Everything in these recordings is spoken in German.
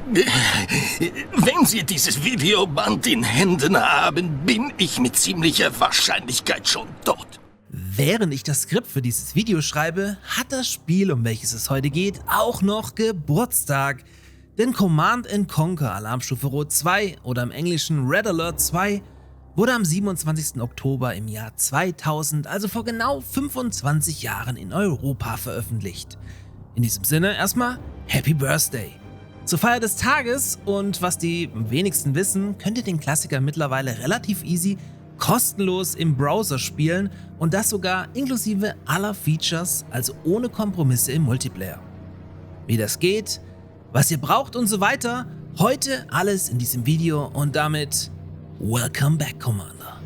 Wenn Sie dieses Videoband in Händen haben, bin ich mit ziemlicher Wahrscheinlichkeit schon tot. Während ich das Skript für dieses Video schreibe, hat das Spiel, um welches es heute geht, auch noch Geburtstag. Denn Command & Conquer Alarmstufe Rot 2 oder im Englischen Red Alert 2 wurde am 27. Oktober im Jahr 2000, also vor genau 25 Jahren in Europa veröffentlicht. In diesem Sinne erstmal Happy Birthday! Zur Feier des Tages und was die wenigsten wissen, könnt ihr den Klassiker mittlerweile relativ easy kostenlos im Browser spielen und das sogar inklusive aller Features, also ohne Kompromisse im Multiplayer. Wie das geht, was ihr braucht und so weiter, heute alles in diesem Video und damit Welcome back, Commander.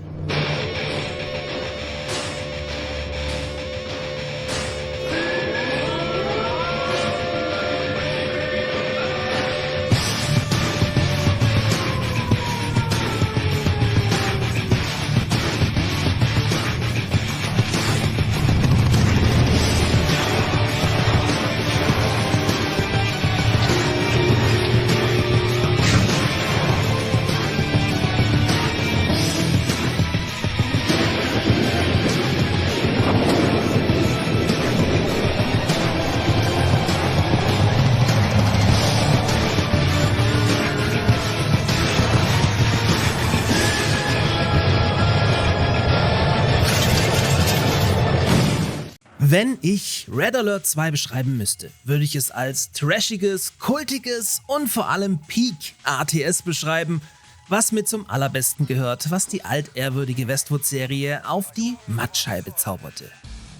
Wenn ich Red Alert 2 beschreiben müsste, würde ich es als trashiges, kultiges und vor allem Peak RTS beschreiben, was mit zum allerbesten gehört, was die altehrwürdige Westwood-Serie auf die Mattscheibe zauberte.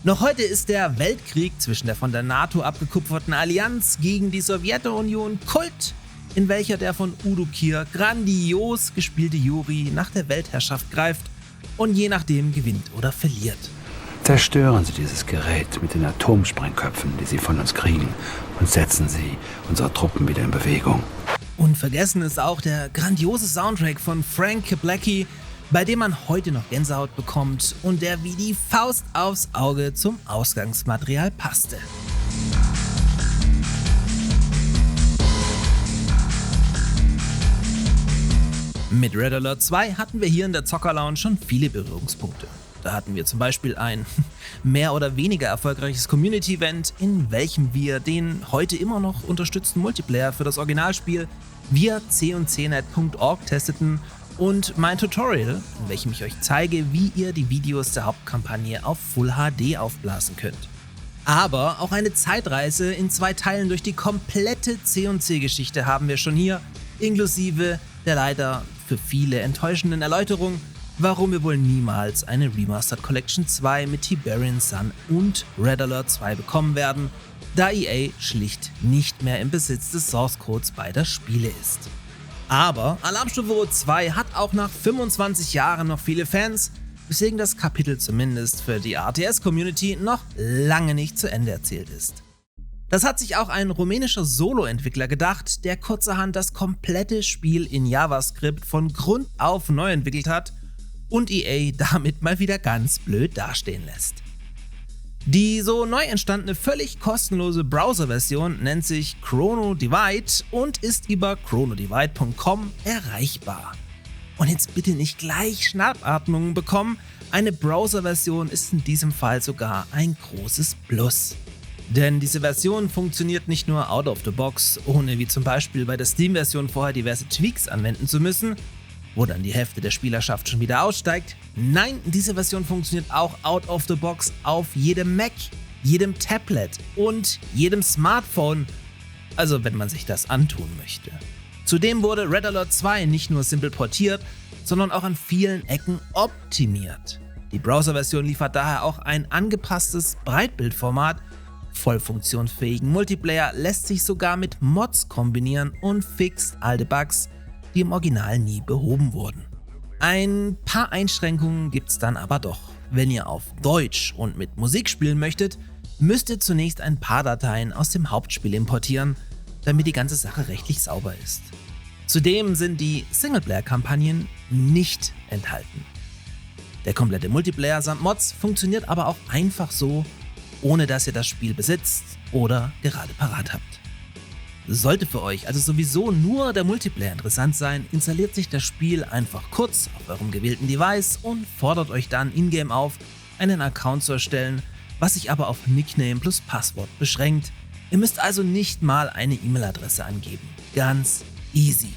Noch heute ist der Weltkrieg zwischen der von der NATO abgekupferten Allianz gegen die Sowjetunion Kult, in welcher der von Udo Kier grandios gespielte Yuri nach der Weltherrschaft greift und je nachdem gewinnt oder verliert. Zerstören Sie dieses Gerät mit den Atomsprengköpfen, die Sie von uns kriegen, und setzen Sie unsere Truppen wieder in Bewegung. Unvergessen ist auch der grandiose Soundtrack von Frank Kiblacki, bei dem man heute noch Gänsehaut bekommt und der wie die Faust aufs Auge zum Ausgangsmaterial passte. Mit Red Alert 2 hatten wir hier in der Zocker Lounge schon viele Berührungspunkte. Da hatten wir zum Beispiel ein mehr oder weniger erfolgreiches Community-Event, in welchem wir den heute immer noch unterstützten Multiplayer für das Originalspiel via c&cnet.org testeten und mein Tutorial, in welchem ich euch zeige, wie ihr die Videos der Hauptkampagne auf Full HD aufblasen könnt. Aber auch eine Zeitreise in 2 Teilen durch die komplette C&C-Geschichte haben wir schon hier, inklusive der leider für viele enttäuschenden Erläuterung, warum wir wohl niemals eine Remastered Collection 2 mit Tiberian Sun und Red Alert 2 bekommen werden, da EA schlicht nicht mehr im Besitz des Source Codes beider Spiele ist. Aber Alarmstufe Rot 2 hat auch nach 25 Jahren noch viele Fans, weswegen das Kapitel zumindest für die RTS-Community noch lange nicht zu Ende erzählt ist. Das hat sich auch ein rumänischer Solo-Entwickler gedacht, der kurzerhand das komplette Spiel in JavaScript von Grund auf neu entwickelt hat und EA damit mal wieder ganz blöd dastehen lässt. Die so neu entstandene völlig kostenlose Browser-Version nennt sich Chrono Divide und ist über chronodivide.com erreichbar. Und jetzt bitte nicht gleich Schnappatmungen bekommen, eine Browser-Version ist in diesem Fall sogar ein großes Plus. Denn diese Version funktioniert nicht nur out of the box, ohne wie zum Beispiel bei der Steam-Version vorher diverse Tweaks anwenden zu müssen, wo dann die Hälfte der Spielerschaft schon wieder aussteigt. Nein, diese Version funktioniert auch out of the box auf jedem Mac, jedem Tablet und jedem Smartphone, also wenn man sich das antun möchte. Zudem wurde Red Alert 2 nicht nur simpel portiert, sondern auch an vielen Ecken optimiert. Die Browser-Version liefert daher auch ein angepasstes Breitbildformat, voll funktionsfähigen Multiplayer lässt sich sogar mit Mods kombinieren und fixt alte Bugs, die im Original nie behoben wurden. Ein paar Einschränkungen gibt's dann aber doch. Wenn ihr auf Deutsch und mit Musik spielen möchtet, müsst ihr zunächst ein paar Dateien aus dem Hauptspiel importieren, damit die ganze Sache rechtlich sauber ist. Zudem sind die Singleplayer-Kampagnen nicht enthalten. Der komplette Multiplayer samt Mods funktioniert aber auch einfach so, ohne dass ihr das Spiel besitzt oder gerade parat habt. Sollte für euch also sowieso nur der Multiplayer interessant sein, installiert sich das Spiel einfach kurz auf eurem gewählten Device und fordert euch dann in-game auf, einen Account zu erstellen, was sich aber auf Nickname plus Passwort beschränkt. Ihr müsst also nicht mal eine E-Mail-Adresse angeben. Ganz easy.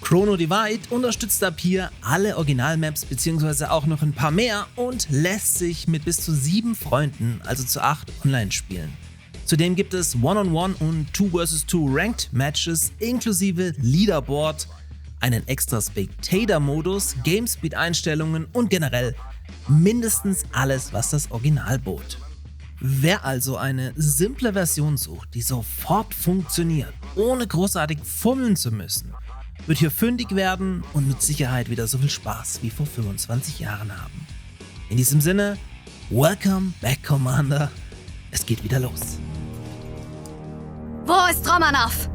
Chrono Divide unterstützt ab hier alle Originalmaps bzw. auch noch ein paar mehr und lässt sich mit bis zu 7 Freunden, also zu 8, online spielen. Zudem gibt es One-on-One und 2 vs 2 Ranked Matches inklusive Leaderboard, einen extra Spectator-Modus, Gamespeed-Einstellungen und generell mindestens alles, was das Original bot. Wer also eine simple Version sucht, die sofort funktioniert, ohne großartig fummeln zu müssen, wird hier fündig werden und mit Sicherheit wieder so viel Spaß wie vor 25 Jahren haben. In diesem Sinne, welcome back, Commander. Es geht wieder los. Wo ist Romanov?